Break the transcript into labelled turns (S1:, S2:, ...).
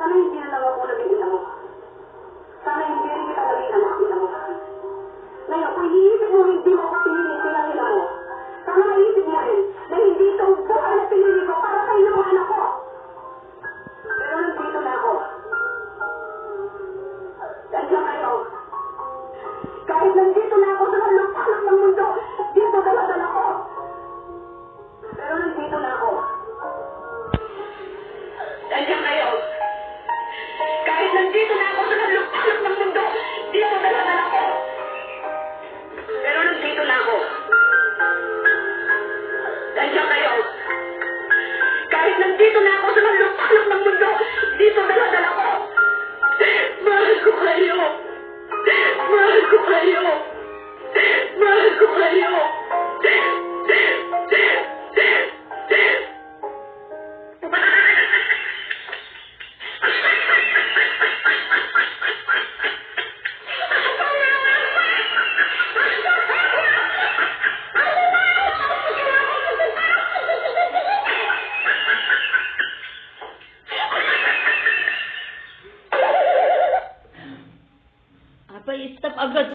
S1: Sana hindi na lang ako naging ina mo. Sana hindi rin kita naging anak ina mo. Ngayon, kung iniisip mo hindi mo ako pinili bilang ina mo, sana maisip mo rin na hindi itong buhay na pinili ko para sa ina mo anak ko. Pero nandito na ako. Nandiyan kayo. Kahit nandito na ako sa halong-halong ng mundo, dito dala-dala ko. Pero nandito na ako. Nandiyan kayo. Kahit nandito na ako sa halong-halong ng mundo, dito dala-dala ko. Pero nandito na ako. Nandiyan kayo. Kahit nandito na ako sa halong-halong ng mundo, dito dala-dala ko. Mahal ko kayo. Mahal ko kayo. Mahal ko kayo.
S2: Apa, stop agad.